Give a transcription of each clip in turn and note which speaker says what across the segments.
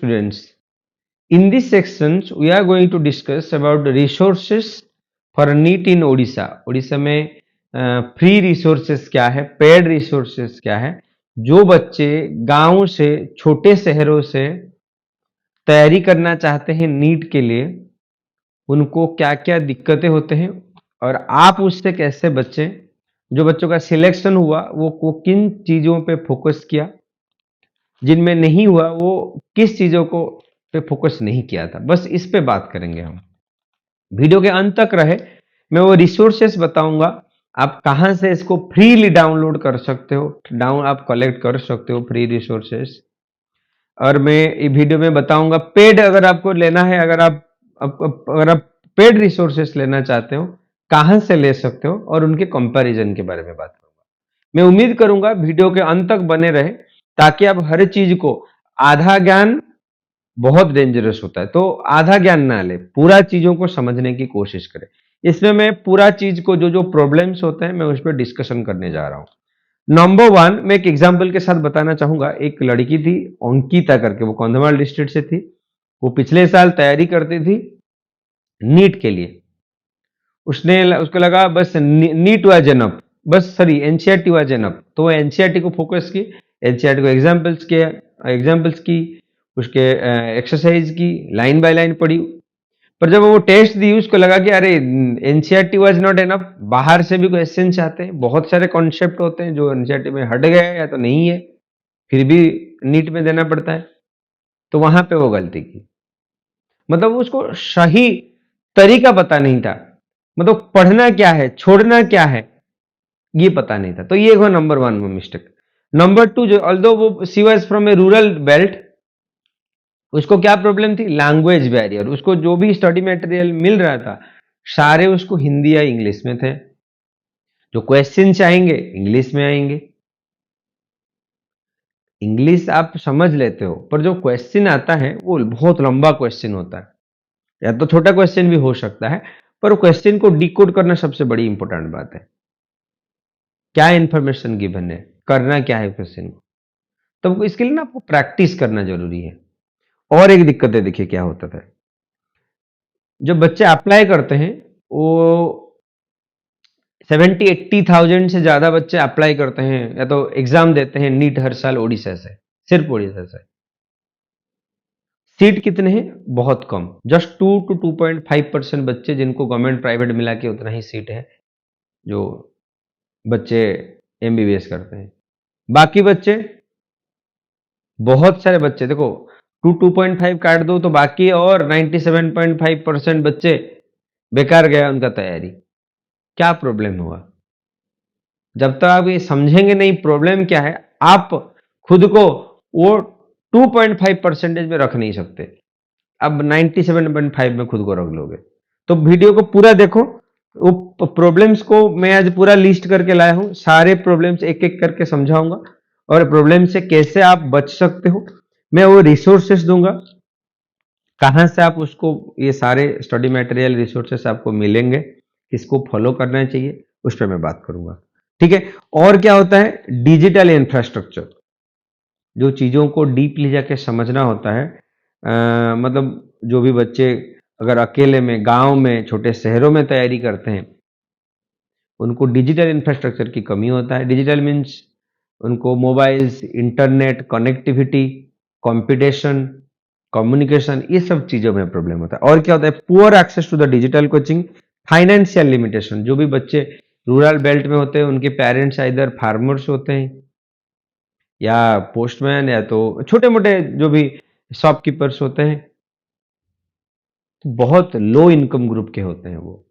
Speaker 1: students. In this section, we are going to discuss about the resources for NEET in Odisha. Odisha में free resources क्या है, paid resources क्या है, जो बच्चे गांव से, छोटे शहरों से तैयारी करना चाहते हैं नीट के लिए, उनको क्या क्या दिक्कतें होते हैं और आप उससे कैसे बचें। जो बच्चों का सिलेक्शन हुआ वो किन चीज़ों पे फोकस किया, जिनमें नहीं हुआ वो किस चीज़ों को पे फोकस नहीं किया था। बस इस पे बात करेंगे हम। वीडियो के अंत तक रहे, मैं वो रिसोर्सेस बताऊंगा, आप कहाँ से इसको फ्रीली डाउनलोड कर सकते हो, आप कलेक्ट कर सकते हो फ्री रिसोर्सेस। और मैं वीडियो में बताऊंगा पेड, अगर आपको लेना है, अगर आप पेड रिसोर्सेस लेना चाहते हो कहां से ले सकते हो और उनके कंपैरिजन के बारे में बात करूंगा। मैं उम्मीद करूंगा वीडियो के अंत तक बने रहे, ताकि आप हर चीज को, आधा ज्ञान बहुत डेंजरस होता है, तो आधा ज्ञान ना ले, पूरा चीजों को समझने की कोशिश करें। इसमें मैं पूरा चीज को, जो जो प्रॉब्लम्स होते हैं, मैं उस पर डिस्कशन करने जा रहा हूं। नंबर 1, मैं एक एग्जाम्पल के साथ बताना चाहूंगा। एक लड़की थी अंकिता करके, वो कंधमाल डिस्ट्रिक्ट से थी। वो पिछले साल तैयारी करती थी नीट के लिए। उसको लगा बस नीट वाज एनफ, बस सॉरी एनसीईआरटी वाज एनफ, तो वो एनसीईआरटी को फोकस की, एनसीईआरटी को एग्जाम्पल्स की, उसके एक्सरसाइज की, लाइन बाय लाइन पढ़ी। पर जब वो टेस्ट दी, उसको लगा कि अरे एनसीईआरटी वाज नॉट एनफ, बाहर से भी क्वेश्चन आते हैं, बहुत सारे कॉन्सेप्ट होते हैं जो एनसीईआरटी में हट गए या तो नहीं है, फिर भी नीट में देना पड़ता है। तो वहां पे वो गलती की, मतलब उसको सही तरीका पता नहीं था, मतलब पढ़ना क्या है, छोड़ना क्या है, ये पता नहीं था। तो ये हुआ नंबर 1 में मिस्टेक। नंबर 2, जो ऑल्दो वो she was from A rural belt, उसको क्या प्रॉब्लम थी, लैंग्वेज बैरियर। उसको जो भी स्टडी मटेरियल मिल रहा था, सारे उसको हिंदी या इंग्लिश में थे। जो क्वेश्चन आएंगे इंग्लिश में आएंगे। इंग्लिश आप समझ लेते हो, पर जो क्वेश्चन आता है वो बहुत लंबा क्वेश्चन होता है, या तो छोटा क्वेश्चन भी हो सकता है, पर क्वेश्चन को डिकोड करना सबसे बड़ी इंपॉर्टेंट बात है। क्या इंफॉर्मेशन गिवन है, करना क्या है क्वेश्चन को, तो इसके लिए ना आपको प्रैक्टिस करना जरूरी है। और एक दिक्कत है, देखिए क्या होता था, जब बच्चे अप्लाई करते हैं, वो 70-80,000 से ज्यादा बच्चे अप्लाई करते हैं या तो एग्जाम देते हैं नीट हर साल ओडिशा से, सिर्फ ओडिशा से। सीट कितने हैं, बहुत कम, जस्ट 2 to 2.5% बच्चे जिनको गवर्नमेंट प्राइवेट मिला के उतना ही सीट है जो बच्चे एमबीबीएस करते हैं। बाकी बच्चे, बहुत सारे बच्चे, देखो 2.5 काट दो तो बाकी और 97.5% बच्चे बेकार गया उनका तैयारी। क्या प्रॉब्लम हुआ, जब तक आप ये समझेंगे नहीं प्रॉब्लम क्या है, आप खुद को वो 2.5% में रख नहीं सकते, अब 97.5 में खुद को रख लोगे। तो वीडियो को पूरा देखो, वो प्रॉब्लम्स को मैं आज पूरा लिस्ट करके लाया हूं, सारे प्रॉब्लम्स एक एक करके समझाऊंगा और प्रॉब्लम से कैसे आप बच सकते हो। मैं वो रिसोर्सेस दूंगा, कहां से आप उसको, ये सारे स्टडी मटेरियल रिसोर्सेस आपको मिलेंगे, किसको फॉलो करना चाहिए उस पर मैं बात करूंगा, ठीक है। और क्या होता है, डिजिटल इंफ्रास्ट्रक्चर, जो चीजों को डीपली जाके समझना होता है। मतलब जो भी बच्चे अगर अकेले में, गांव में, छोटे शहरों में तैयारी करते हैं, उनको डिजिटल इंफ्रास्ट्रक्चर की कमी होता है। डिजिटल मीन्स उनको mobiles, internet connectivity, computation, communication, ये सब चीजों में प्रॉब्लम होता है। और क्या होता है, poor access to the digital coaching, financial limitation, जो भी बच्चे रूरल बेल्ट में होते हैं, उनके पेरेंट्स इधर फार्मर्स होते हैं या पोस्टमैन, या तो छोटे मोटे जो भी शॉपकीपर्स होते हैं, तो बहुत लो इनकम ग्रुप के होते हैं वो,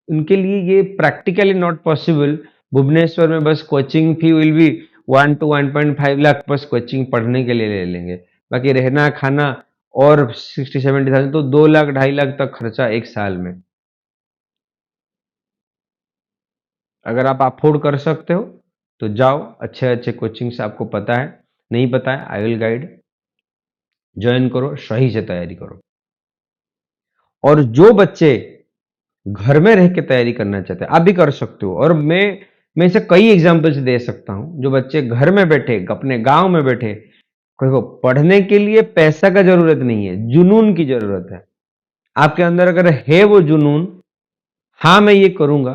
Speaker 1: उनके लिए ये प्रैक्टिकली नॉट पॉसिबल। भुवनेश्वर में बस coaching fee will be 1 to 1.5 lakh, बस कोचिंग पढ़ने के लिए ले लेंगे, बाकी रहना खाना और 60-70,000, तो 2 लाख 2.5 लाख तक खर्चा एक साल में। अगर आप अफोर्ड कर सकते हो तो जाओ, अच्छे अच्छे कोचिंग से, आपको पता है, नहीं पता है आई विल गाइड, ज्वाइन करो, सही से तैयारी करो। और जो बच्चे घर में रह के तैयारी करना चाहते हैं, आप भी कर सकते हो, और मैं इसे कई एग्जांपल्स दे सकता हूं। जो बच्चे घर में बैठे, अपने गांव में बैठे देखो, पढ़ने के लिए पैसा का जरूरत नहीं है, जुनून की जरूरत है। आपके अंदर अगर है वो जुनून, हाँ मैं ये करूंगा,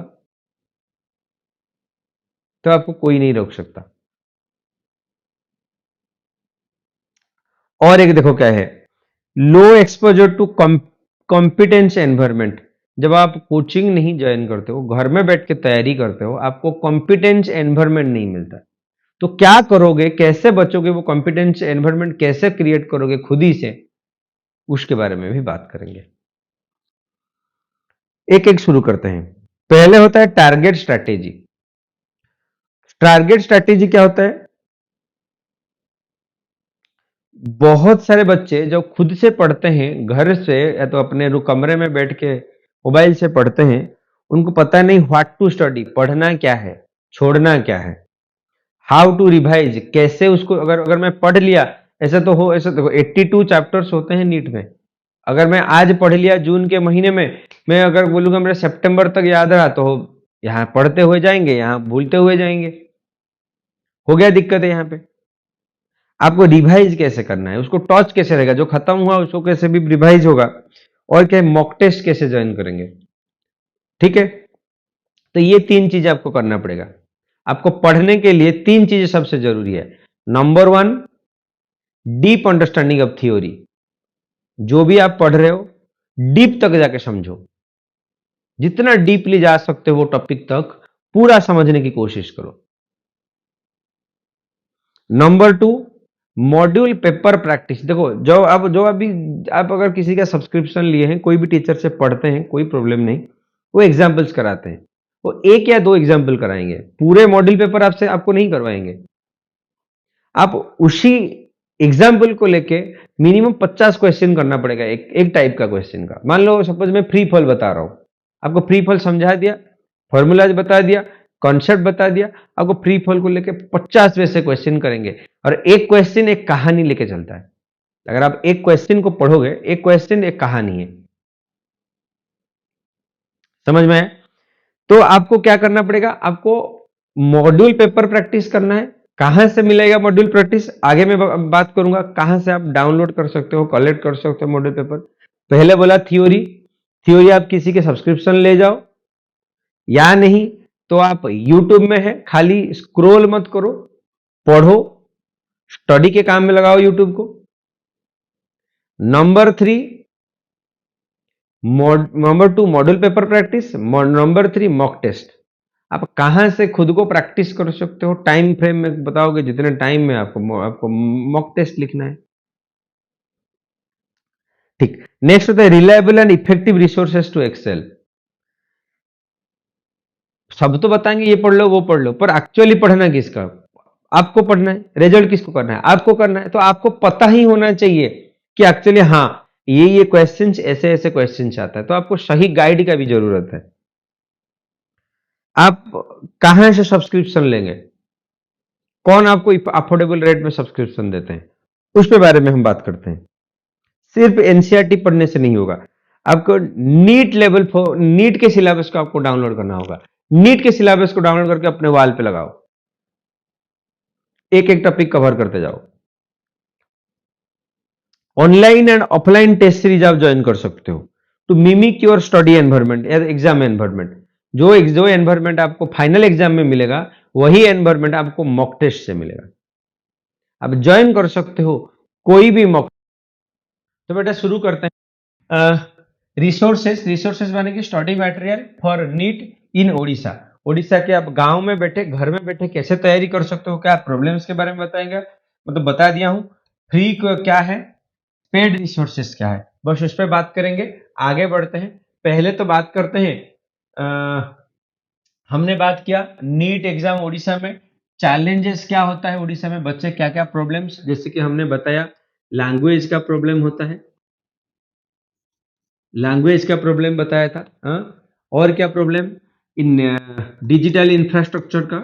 Speaker 1: तो आपको कोई नहीं रोक सकता। और एक देखो क्या है, लो एक्सपोजर टू कॉम्पिटेंस एनवायरमेंट। जब आप कोचिंग नहीं ज्वाइन करते हो, घर में बैठ के तैयारी करते हो, आपको कॉम्पिटेंस एनवायरमेंट नहीं मिलता। तो क्या करोगे, कैसे बचोगे, वो कॉम्पिटेंस एनवायरमेंट कैसे क्रिएट करोगे खुद ही से, उसके बारे में भी बात करेंगे। एक एक शुरू करते हैं। पहले होता है टारगेट स्ट्रैटेजी। टारगेट स्ट्रैटेजी क्या होता है? बहुत सारे बच्चे जो खुद से पढ़ते हैं, घर से या तो अपने कमरे में बैठ के मोबाइल से पढ़ते हैं, उनको पता नहीं व्हाट टू स्टडी, पढ़ना क्या है, छोड़ना क्या है, हाउ टू रिवाइज, कैसे उसको, अगर अगर मैं पढ़ लिया, ऐसा तो हो, ऐसा देखो 82 चैप्टर्स होते हैं नीट में। अगर मैं आज पढ़ लिया जून के महीने में, मैं अगर बोलूंगा मेरे सितंबर तक याद रहा, तो यहाँ पढ़ते हुए जाएंगे, यहाँ भूलते हुए जाएंगे। हो गया दिक्कत है यहाँ पे। आपको रिवाइज कैसे करना है, उसको टॉच कैसे रहेगा, जो खत्म हुआ उसको कैसे भी रिवाइज होगा, और क्या मॉक टेस्ट कैसे ज्वाइन करेंगे। ठीक है, तो ये तीन चीजें आपको करना पड़ेगा। आपको पढ़ने के लिए तीन चीजें सबसे जरूरी है। Number one, deep understanding of theory. जो भी आप पढ़ रहे हो, डीप तक जाके समझो, जितना डीपली जा सकते हो वो टॉपिक तक पूरा समझने की कोशिश करो। Number two, module paper practice. देखो, जो अभी आप अगर किसी का सब्सक्रिप्शन लिए हैं, कोई भी टीचर से पढ़ते हैं, कोई प्रॉब्लम नहीं, वो एग्जाम्पल्स कराते हैं, वो एक या दो एग्जाम्पल कराएंगे, पूरे मॉड्यूल पेपर आपसे आपको नहीं करवाएंगे। आप उसी एग्जाम्पल को लेके मिनिमम 50 क्वेश्चन करना पड़ेगा, एक टाइप का क्वेश्चन का। मान लो सपोज मैं फ्री फॉल बता रहा हूं, आपको फ्री फॉल समझा दिया, फॉर्मूलाज बता दिया, कॉन्सेप्ट बता दिया, आपको फ्री फॉल को लेके 50 वैसे क्वेश्चन करेंगे। और एक क्वेश्चन एक कहानी लेके चलता है। अगर आप एक क्वेश्चन को पढ़ोगे, एक क्वेश्चन एक कहानी है। समझ में आया? तो आपको क्या करना पड़ेगा, आपको मॉड्यूल पेपर प्रैक्टिस करना है। कहां से मिलेगा मॉड्यूल प्रैक्टिस, आगे मैं बात करूंगा कहां से आप डाउनलोड कर सकते हो, कलेक्ट कर सकते हो मॉड्यूल पेपर। पहले बोला थ्योरी, थ्योरी आप किसी के सब्सक्रिप्शन ले जाओ, या नहीं तो आप यूट्यूब में है, खाली स्क्रॉल मत करो, पढ़ो, स्टडी के काम में लगाओ यूट्यूब को। Number three, number two module paper practice, number three mock test. आप कहां से खुद को प्रैक्टिस कर सकते हो, टाइम फ्रेम में बताओगे, जितने टाइम में आपको मॉक टेस्ट लिखना है। ठीक, नेक्स्ट होता है reliable and effective resources to excel. सब तो बताएंगे ये पढ़ लो वो पढ़ लो, पर एक्चुअली पढ़ना किसका, आपको पढ़ना है, रिजल्ट किसको करना है, आपको करना है। तो आपको पता ही होना चाहिए कि एक्चुअली हाँ ये क्वेश्चंस ऐसे ऐसे क्वेश्चंस आता है। तो आपको सही गाइड का भी जरूरत है। आप कहां से सब्सक्रिप्शन लेंगे, कौन आपको अफोर्डेबल रेट में सब्सक्रिप्शन देते हैं, उस पे बारे में हम बात करते हैं। सिर्फ एनसीईआरटी पढ़ने से नहीं होगा, आपको नीट लेवल नीट के सिलेबस को आपको डाउनलोड करना होगा। नीट के सिलेबस को डाउनलोड करके अपने वॉल पे लगाओ, एक एक टॉपिक कवर करते जाओ। Online and offline test series आप ज्वाइन कर सकते हो to mimic your study environment या एग्जाम एनवायरमेंट। जो एनवायरमेंट आपको फाइनल एग्जाम में मिलेगा, वही एनवायरमेंट आपको मॉक टेस्ट से मिलेगा। आप ज्वाइन कर सकते हो कोई भी मॉक। तो बेटा शुरू करते हैं। रिसोर्सेस माने कि study material for NEET in Odisha. Odisha के आप गांव में बैठे, घर में बैठे कैसे तैयारी कर सकते हो, क्या प्रॉब्लम्स के बारे में बताएंगे, मतलब बता दिया हूं। फ्री क्या है, पेड रिसोर्सेस क्या है, बस उस पर बात करेंगे। आगे बढ़ते हैं, पहले तो बात करते हैं, हमने बात किया नीट एग्जाम ओडिशा में चैलेंजेस क्या होता है, ओडिशा में बच्चे क्या क्या प्रॉब्लम्स, जैसे कि हमने बताया लैंग्वेज का प्रॉब्लम होता है, लैंग्वेज का प्रॉब्लम बताया था। और क्या प्रॉब्लम, इन डिजिटल इंफ्रास्ट्रक्चर का,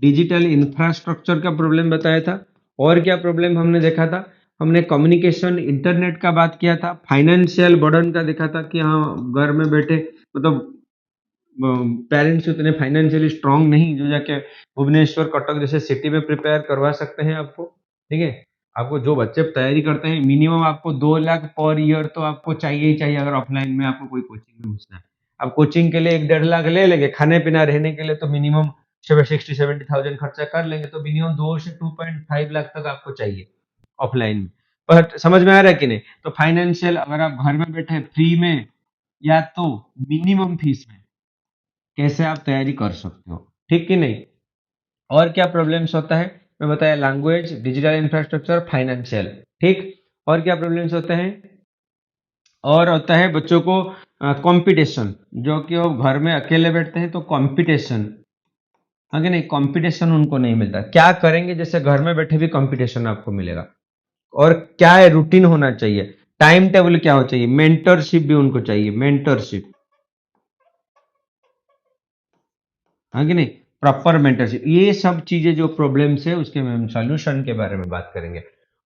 Speaker 1: डिजिटल इंफ्रास्ट्रक्चर का प्रॉब्लम बताया था। और क्या प्रॉब्लम हमने देखा था, हमने कम्युनिकेशन इंटरनेट का बात किया था। फाइनेंशियल बर्डन का देखा था कि हाँ घर में बैठे मतलब पेरेंट्स उतने फाइनेंशियली स्ट्रांग नहीं जो जाके भुवनेश्वर कटक जैसे सिटी में प्रिपेयर करवा सकते हैं आपको, ठीक है। आपको जो बच्चे तैयारी करते हैं मिनिमम आपको 2 लाख पर ईयर तो आपको चाहिए ही चाहिए, अगर ऑफलाइन में आपको कोई कोचिंग में घुसना है। अब कोचिंग के लिए 1-1.5 लाख ले लेंगे, खाने पीना रहने के लिए तो मिनिमम 60-70,000 खर्चा कर लेंगे, तो मिनिमम 2 से 2.5 लाख तक आपको चाहिए ऑफलाइन में। पर समझ में आ रहा है कि नहीं? तो फाइनेंशियल अगर आप घर में बैठे फ्री में या तो मिनिमम फीस में कैसे आप तैयारी कर सकते हो, ठीक कि नहीं। और क्या प्रॉब्लम्स होता है मैं बताया, लैंग्वेज, डिजिटल इंफ्रास्ट्रक्चर, फाइनेंशियल, ठीक। और क्या प्रॉब्लम्स होते हैं, और होता है बच्चों को कंपटीशन, जो कि वो घर में अकेले बैठते हैं तो कंपटीशन, आगे नहीं, कंपटीशन उनको नहीं मिलता। क्या करेंगे जैसे घर में बैठे भी कंपटीशन आपको मिलेगा। और क्या है, रूटीन होना चाहिए, टाइम टेबल क्या होना चाहिए, मेंटरशिप भी उनको चाहिए, मेंटरशिप, हाँ कि नहीं, प्रॉपर मेंटरशिप। ये सब चीजें जो प्रॉब्लम्स है उसके हम सॉल्यूशन के बारे में बात करेंगे।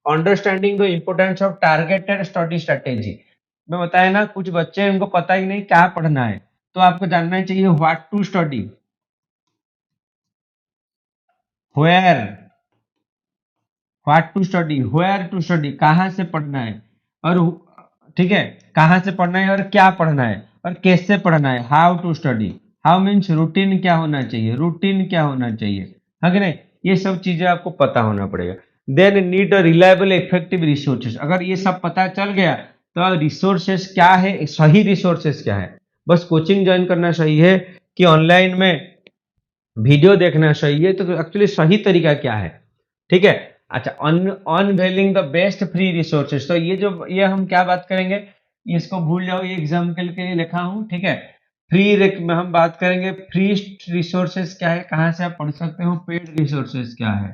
Speaker 1: Understanding the importance of targeted study strategy. मैं बताया ना, कुछ बच्चे हैं उनको पता ही नहीं क्या पढ़ना है, तो आपको जानना चाहिए what to study, where, what to study, where to study, कहाँ से पढ़ना है, और ठीक है, कहाँ से पढ़ना है और क्या पढ़ना है और कैसे पढ़ना है, how to study, how means routine क्या होना चाहिए, रूटीन क्या होना चाहिए, है कि नहीं, ये सब चीजें आपको पता होना पड़ेगा। Then need a reliable effective resources, अगर ये सब पता चल गया तो रिसोर्सेस क्या है, सही रिसोर्सेस क्या है, बस कोचिंग ज्वाइन करना सही है कि ऑनलाइन में वीडियो देखना सही है, तो एक्चुअली सही तरीका क्या है, ठीक है। अच्छा, unveiling the best free resources, तो ये हम क्या बात करेंगे, इसको भूल जाओ, ये एग्जाम्पल के लिए लिखा हूं, ठीक है। फ्री में हम बात करेंगे, फ्री रिसोर्सेज क्या है, कहाँ से आप पढ़ सकते हो, पेड रिसोर्सेज क्या है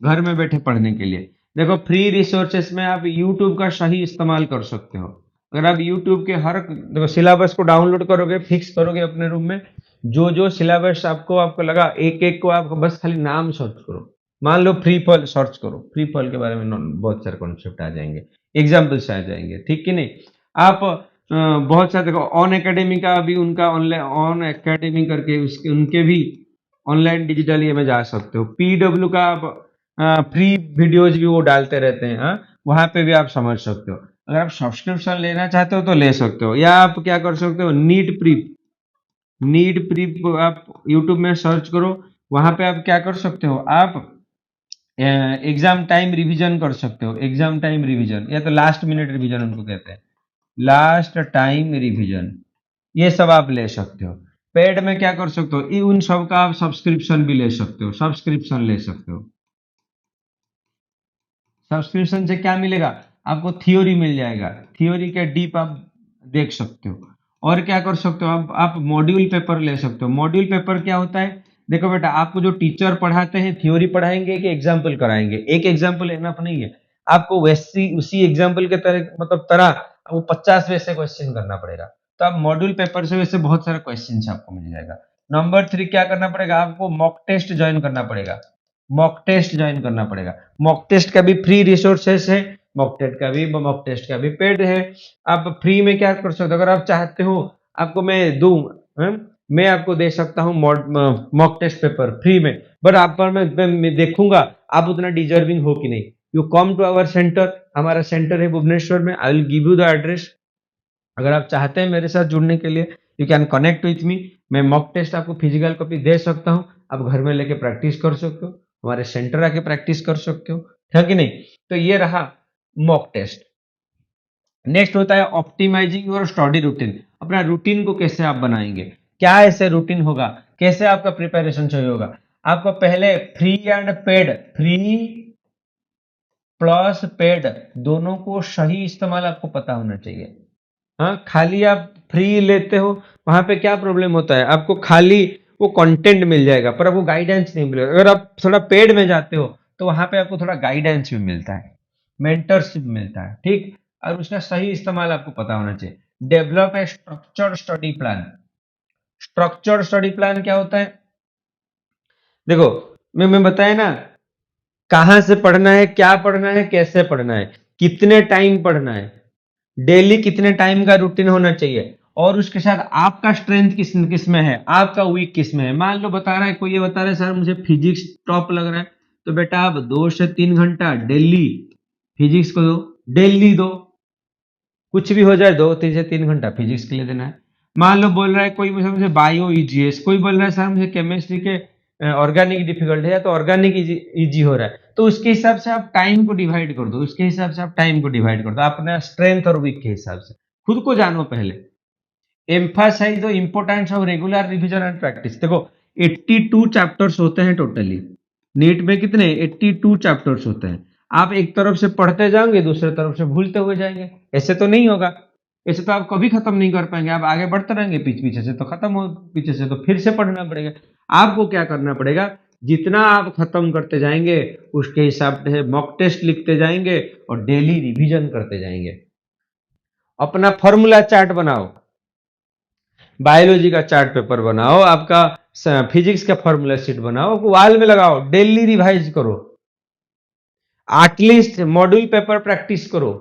Speaker 1: घर में बैठे पढ़ने के लिए। देखो, फ्री रिसोर्सेज में आप यूट्यूब का सही इस्तेमाल कर सकते हो। अगर आप यूट्यूब के हर, देखो, सिलेबस को डाउनलोड करोगे, फिक्स करोगे अपने रूम में, जो जो सिलेबस आपको आपको लगा, एक एक को आप बस खाली नाम सर्च करो। मान लो फ्री फॉल सर्च करो, फ्री फॉल के बारे में बहुत सारे कॉन्सेप्ट आ जाएंगे, एग्जाम्पल्स आ जाएंगे, ठीक कि नहीं। आप बहुत सारे, देखो, ऑन एकेडमी का भी, उनका ऑनलाइन ऑन एकेडमी करके उसके उनके भी ऑनलाइन डिजिटल ये में जा सकते हो। पीडब्ल्यू का आप फ्री वीडियोज भी वो डालते रहते हैं, हाँ, वहां पे भी आप समझ सकते हो। अगर आप सब्सक्रिप्शन लेना चाहते हो तो ले सकते हो, या आप क्या कर सकते हो, नीट प्रीप, नीट प्रीप आप यूट्यूब में सर्च करो, वहां पे आप क्या कर सकते हो, आप एग्जाम टाइम रिवीजन कर सकते हो, एग्जाम टाइम रिवीजन, या तो लास्ट मिनट रिवीजन उनको कहते हैं, लास्ट टाइम रिवीजन, ये सब आप ले सकते हो। पेड में क्या कर सकते हो, उन सब का आप सब्सक्रिप्शन भी ले सकते हो, सब्सक्रिप्शन ले सकते हो। सब्सक्रिप्शन से क्या मिलेगा, आपको थियोरी मिल जाएगा, थियोरी के डीप आप देख सकते हो। और क्या कर सकते हो, आप मॉड्यूल पेपर ले सकते हो। मॉड्यूल पेपर क्या होता है, देखो बेटा, आपको जो टीचर पढ़ाते हैं थ्योरी पढ़ाएंगे कि एग्जाम्पल कराएंगे, एक एग्जाम्पल एनफ नहीं है, आपको वैसी उसी एग्जाम्पल के तरह, मतलब तरह आपको 50 वैसे क्वेश्चन करना पड़ेगा। तो आप मॉड्यूल पेपर से वैसे बहुत सारे क्वेश्चन आपको मिल जाएगा। नंबर 3 क्या करना पड़ेगा, आपको मॉक टेस्ट ज्वाइन करना पड़ेगा, मॉक टेस्ट ज्वाइन करना पड़ेगा। मॉक टेस्ट का भी फ्री रिसोर्सेस है, मॉक टेस्ट का भी पेड है। आप फ्री में क्या कर सकते हो, अगर आप चाहते हो आपको मैं दूं, मैं आपको दे सकता हूँ मॉक टेस्ट पेपर फ्री में, बट आप पर मैं देखूंगा आप उतना डिजर्विंग हो कि नहीं। You come to our centre, हमारा सेंटर है भुवनेश्वर में, I will give you the address. अगर आप चाहते हैं मेरे साथ जुड़ने के लिए, you can connect with me, मैं मॉक टेस्ट आपको फिजिकल कॉपी दे सकता हूँ, आप घर में लेके प्रैक्टिस कर सकते हो, हमारे सेंटर आके प्रैक्टिस कर सकते हो, है कि नहीं। तो ये रहा मॉक टेस्ट। नेक्स्ट होता है ऑप्टिमाइजिंग और स्टडी रूटीन, अपना रूटीन को कैसे आप बनाएंगे, क्या ऐसे रूटीन होगा, कैसे आपका प्रिपरेशन चाहिए होगा। आपको पहले free and paid, free plus paid दोनों को सही इस्तेमाल आपको पता होना चाहिए। हाँ, खाली आप फ्री लेते हो, वहां पे क्या प्रॉब्लम होता है, आपको खाली वो कंटेंट मिल जाएगा पर आपको गाइडेंस नहीं मिलेगा। अगर आप थोड़ा पेड में जाते हो तो वहां पे आपको थोड़ा गाइडेंस भी मिलता है, मेंटरशिप मिलता है, ठीक। और उसका सही इस्तेमाल आपको पता होना चाहिए। Develop a structure study plan, structure study plan क्या होता है, देखो, मैं बताया ना, कहाँ से पढ़ना है, क्या पढ़ना है, कैसे पढ़ना है, कितने टाइम पढ़ना है, डेली कितने टाइम का रूटीन होना चाहिए, और उसके साथ आपका स्ट्रेंथ किस किस में है, आपका वीक किस में है। मान लो बता रहा है कोई, ये बता रहा है सर मुझे फिजिक्स टॉप लग रहा है, तो बेटा आप 2 से 3 घंटा डेली फिजिक्स को दो, डेली दो, कुछ भी हो जाए 2 से 3 घंटा फिजिक्स के लिए देना है। मान लो बोल रहा है कोई मुझे बायो ईजीएस, कोई बोल रहा है सर मुझे केमिस्ट्री के ऑर्गेनिक डिफिकल्ट है, या तो ऑर्गेनिक इजी हो रहा है, तो उसके हिसाब से आप टाइम को डिवाइड कर दो, उसके हिसाब से आप टाइम को डिवाइड कर दो अपना स्ट्रेंथ और वीक के हिसाब से। खुद को जानो पहले। Emphasise the importance of regular revision and practice. देखो 82 चैप्टर्स होते हैं टोटली, नीट में कितने 82 चैप्टर्स होते हैं। आप एक तरफ से पढ़ते जाओगे, दूसरे तरफ से भूलते हुए जाएंगे, ऐसे तो नहीं होगा, ऐसे तो आप कभी खत्म नहीं कर पाएंगे। आप आगे बढ़ते रहेंगे, पीछे से तो खत्म हो, पीछे से तो फिर से पढ़ना पड़ेगा। आपको क्या करना पड़ेगा, जितना आप खत्म करते जाएंगे उसके हिसाब से मॉक टेस्ट लिखते जाएंगे और डेली रिवीजन करते जाएंगे। अपना फॉर्मूला चार्ट बनाओ, बायोलॉजी का चार्ट पेपर बनाओ, आपका फिजिक्स का फॉर्मूला शीट बनाओ, वॉल में लगाओ, डेली रिवाइज करो, एटलीस्ट मॉड्यूल पेपर प्रैक्टिस करो।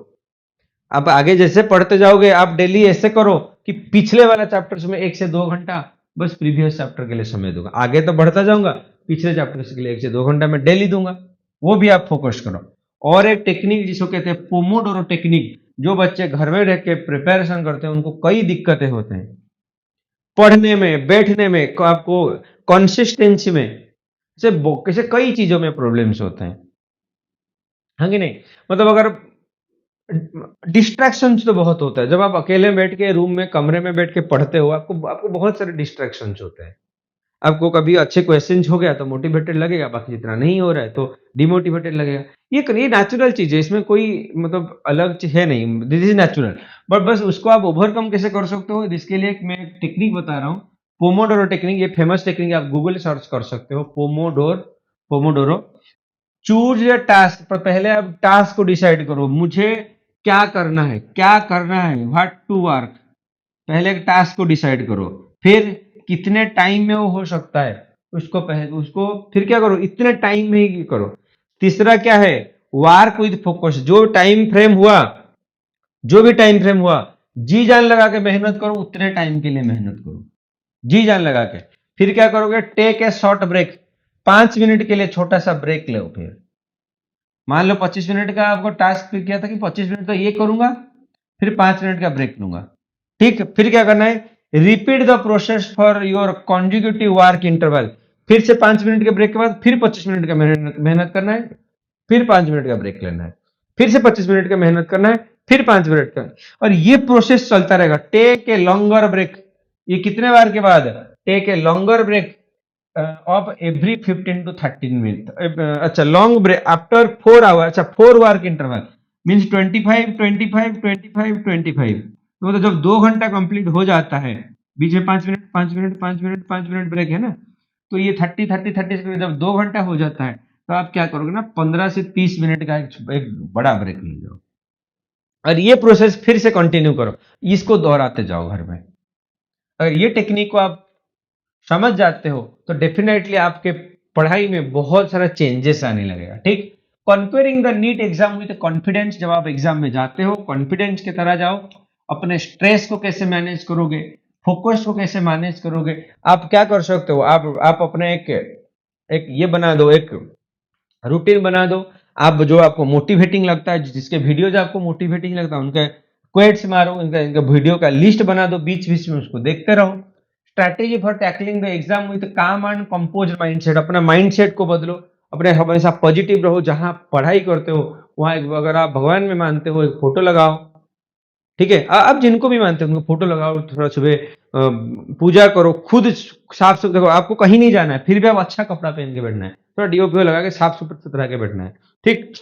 Speaker 1: अब आगे जैसे पढ़ते जाओगे आप डेली ऐसे करो कि पिछले वाला चैप्टर में 1 से 2 घंटा बस प्रीवियस चैप्टर के लिए समय दूंगा, आगे तो बढ़ता जाऊंगा, पिछले चैप्टर के लिए 1 से 2 घंटा मैं डेली दूंगा, वो भी आप फोकस करो। और एक टेक्निक जिसको कहते हैं पोमोडोरो टेक्निक, जो बच्चे घर में रह के प्रिपरेशन करते हैं उनको कई दिक्कतें होते हैं पढ़ने में, बैठने में, आपको कंसिस्टेंसी में, कैसे कई चीजों में प्रॉब्लम्स होते हैं, हाँ कि नहीं। मतलब अगर डिस्ट्रैक्शंस तो बहुत होता है, जब आप अकेले बैठ के रूम में कमरे में बैठ के पढ़ते हो, आपको आपको बहुत सारे डिस्ट्रैक्शंस होते हैं। आपको कभी अच्छे क्वेश्चंस हो गया तो मोटिवेटेड लगेगा, बाकी जितना नहीं हो रहा है तो डिमोटिवेटेड लगेगा। ये नेचुरल चीज है, इसमें कोई मतलब अलग चीज है नहीं, दिस इज नेचुरल। बट बस उसको आप ओवरकम कैसे कर सकते हो, इसके लिए मैं एक टेक्निक बता रहा हूँ, पोमोडोरो टेक्निक। ये फेमस टेक्निक, आप गूगल सर्च कर सकते हो, पोमोडोरो। चूज योर टास्क, पर पहले आप टास्क को डिसाइड करो, मुझे क्या करना है, क्या करना है, व्हाट टू वर्क। पहले एक टास्क को डिसाइड करो, फिर कितने टाइम में वो हो सकता है उसको पहले, उसको फिर क्या करो, इतने टाइम में ही करो। तीसरा क्या है, वर्क विद फोकस, जो टाइम फ्रेम हुआ, जो भी टाइम फ्रेम हुआ, जी जान लगा के मेहनत करो, उतने टाइम के लिए मेहनत करो, जी जान लगा के। फिर क्या करोगे, take a short break, 5 minute के लिए छोटा सा ब्रेक लो। फिर मान लो 25 मिनट का आपको टास्क किया था कि 25 मिनट तो ये करूंगा, फिर 5 मिनट का ब्रेक लूंगा, ठीक। फिर क्या करना है, repeat the process for your consecutive work interval. फिर से 5 मिनट के ब्रेक के बाद फिर 25 मिनट का मेहनत करना है, फिर 5 मिनट का ब्रेक लेना है, फिर से 25 मिनट का मेहनत करना है, फिर 5 मिनट का, और ये प्रोसेस चलता रहेगा। टेक ए लॉन्गर ब्रेक, ये कितने बार के बाद, take a longer break of every 15 to 13 minute. अच्छा, लॉन्ग ब्रेक आफ्टर 4 आवर, अच्छा 4 वर्क इंटरवल मीन्स 25 25 25 25। तो मतलब जब 2 घंटा कंप्लीट हो जाता है, बीच में 5 minute 5 minute 5 minute 5 minute break है ना, तो ये 30 30 30 से जब 2 घंटा हो जाता है, तो आप क्या करोगे ना, 15 से 30 मिनट का एक बड़ा ब्रेक ले जाओ, और ये प्रोसेस फिर से कंटिन्यू करो, इसको दोहराते जाओ घर में। अगर ये टेक्निक को आप समझ जाते हो तो डेफिनेटली आपके पढ़ाई में बहुत सारा चेंजेस आने लगेगा, ठीक। Conquering the NEET exam with confidence, जब आप एग्जाम में जाते हो कॉन्फिडेंस की तरह जाओ। अपने स्ट्रेस को कैसे मैनेज करोगे, फोकस को कैसे मैनेज करोगे, आप क्या कर सकते हो, आप अपने एक ये बना दो, एक रूटीन बना दो। आप जो आपको मोटिवेटिंग लगता है, जिसके वीडियोज आपको मोटिवेटिंग लगता है, उनके क्वेट्स मारो, इनका वीडियो का लिस्ट बना दो, बीच बीच में उसको देखते रहो। Strategy for tackling the exam with काम एंड कंपोज माइंडसेट, अपना माइंडसेट को बदलो, अपने हमेशा पॉजिटिव रहो। जहां पढ़ाई करते हो वहां अगर आप भगवान में मानते हो, एक फोटो लगाओ, ठीक है। अब जिनको भी मानते हो उनको फोटो लगाओ, थोड़ा सुबह पूजा करो, खुद साफ सुथरा। देखो आपको कहीं नहीं जाना है, फिर भी आप अच्छा कपड़ा पहन के बैठना है, थोड़ा डीओपीओ लगा के साफ सुथरा के बैठना है, ठीक।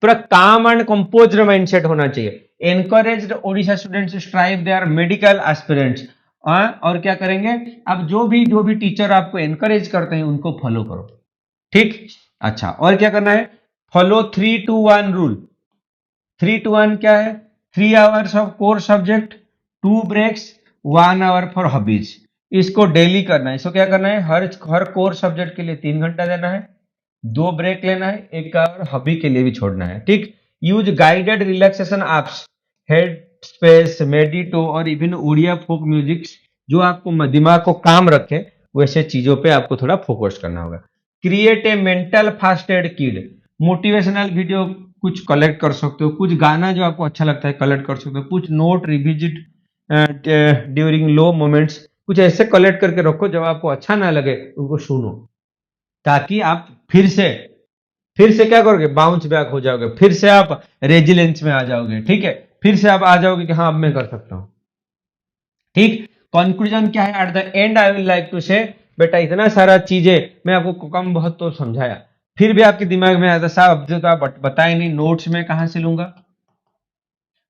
Speaker 1: पूरा काम एंड कंपोज्ड माइंडसेट होना चाहिए। Encouraged Odisha students strive they are medical aspirants. और क्या करेंगे, अब जो भी टीचर आपको एनकरेज करते हैं उनको फॉलो करो, ठीक। अच्छा, और क्या करना है, फॉलो 3-2-1 रूल। 3-2-1 क्या है, 3 hours of core subject, 2 breaks, 1 hour for hobbies. इसको डेली करना है। इसको क्या करना है, हर कोर सब्जेक्ट के लिए 3 घंटा देना है, 2 ब्रेक लेना है, 1 आवर हॉबी के लिए भी छोड़ना है, ठीक। Use guided relaxation apps, Headspace, Medito और इवन उड़िया फोक म्यूजिक जो आपको दिमाग को काम रखे, वैसे चीजों पे आपको थोड़ा फोकस करना होगा। Create a mental first aid kit, motivational video कुछ कलेक्ट कर सकते हो, कुछ गाना जो आपको अच्छा लगता है कलेक्ट कर सकते हो, कुछ note revisit during low moments, कुछ ऐसे कलेक्ट करके रखो जब आपको अच्छा ना लगे उनको सुनो, ताकि आप फिर से क्या करोगे, बाउंस बैक हो जाओगे, फिर से आप रेजिलेंस में आ जाओगे, ठीक है, फिर से आप आ जाओगे कि हाँ अब मैं कर सकता हूं। ठीक, कंक्लूजन क्या है, at the end I will like to say, बेटा इतना सारा चीजें मैं आपको कम बहुत तो समझाया, फिर भी आपके दिमाग में आता साहब अब तो आप बताए नहीं, नोट्स में कहां से लूंगा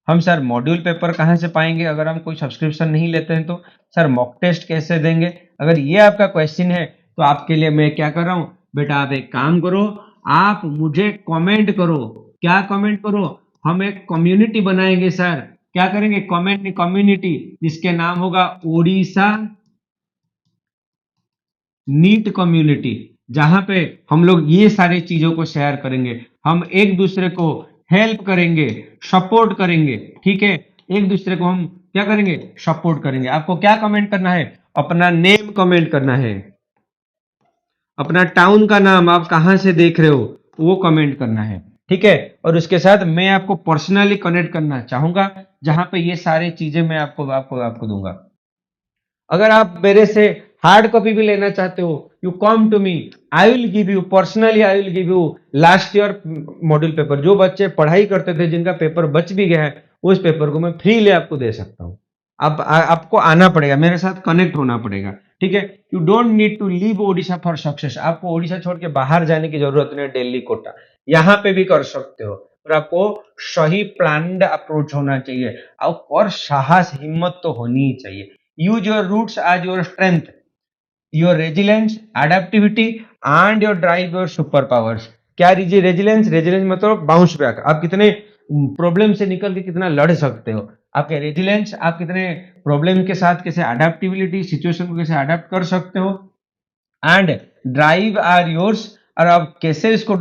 Speaker 1: हम, सर मॉड्यूल पेपर कहां से पाएंगे अगर हम कोई सब्सक्रिप्शन नहीं लेते हैं तो, सर मॉक टेस्ट कैसे देंगे, अगर ये आपका क्वेश्चन है तो आपके लिए मैं क्या कर रहा हूं, बेटा आप एक काम करो, आप मुझे कमेंट करो, क्या कमेंट करो, हम एक कम्युनिटी बनाएंगे सर, क्या करेंगे, कमेंट कम्युनिटी, जिसके नाम होगा ओडिशा नीट कम्युनिटी, जहां पे हम लोग ये सारी चीजों को शेयर करेंगे, हम एक दूसरे को हेल्प करेंगे, सपोर्ट करेंगे, ठीक है, एक दूसरे को हम क्या करेंगे, सपोर्ट करेंगे। आपको क्या कमेंट करना है, अपना नेम कमेंट करना है, अपना टाउन का नाम, आप कहां से देख रहे हो वो कमेंट करना है, ठीक है, और उसके साथ मैं आपको पर्सनली कनेक्ट करना चाहूंगा, जहां पे ये सारी चीजें मैं आपको दूंगा। अगर आप मेरे से हार्ड कॉपी भी लेना चाहते हो, you come to me, I will give you personally, I will give you last year module paper, जो बच्चे पढ़ाई करते थे जिनका पेपर बच भी गया है, उस पेपर को मैं फ्रीली आपको दे सकता हूं। आपको आना पड़ेगा, मेरे साथ कनेक्ट होना पड़ेगा, ठीक है। You don't need to leave Odisha for success, आपको ओडिशा छोड़ के बाहर जाने की जरूरत नहीं, दिल्ली कोटा, यहाँ पे भी कर सकते हो, और आपको सही प्लान्ड अप्रोच होना चाहिए, और साहस हिम्मत तो होनी ही चाहिए। Use your roots as your strength, your resilience, adaptivity and your drive, your super powers. क्या रीजिए रेजिलेंस, रेजिलेंस मतलब बाउंस बैक, आप कितने प्रॉब्लम से निकल के कितना लड़ सकते हो, आपके रेजिलेंस, आप कितने प्रॉब्लम के साथ कैसे अडेप्टिबिलिटी, सिचुएशन को कैसे अडेप्ट कर सकते हो, एंड ड्राइव आर योर्स, और आप कैसे इसको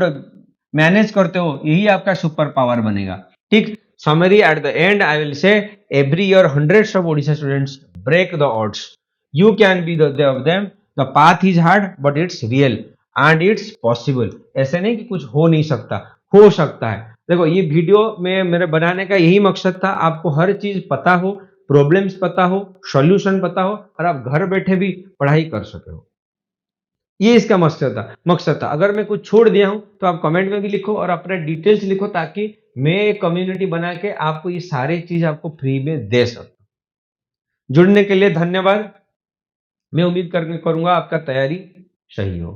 Speaker 1: मैनेज करते हो, यही आपका सुपर पावर बनेगा। ठीक, summary at the end I will say, every year hundreds of Odisha students break the odds, you can be the of them, the path is hard but it's real and it's possible, ऐसे नहीं कि कुछ हो नहीं सकता, हो सकता है। देखो ये वीडियो में मेरे बनाने का यही मकसद था, आपको हर चीज पता हो, प्रॉब्लम्स पता हो, सॉल्यूशन पता हो, और आप घर बैठे भी पढ़ाई कर सके हो, ये इसका मकसद था। अगर मैं कुछ छोड़ दिया हूं तो आप कमेंट में भी लिखो और अपने डिटेल्स लिखो, ताकि मैं एक कम्युनिटी बना के आपको ये सारी चीज आपको फ्री में दे सकूं। जुड़ने के लिए धन्यवाद, मैं उम्मीद करूंगा आपका तैयारी सही हो।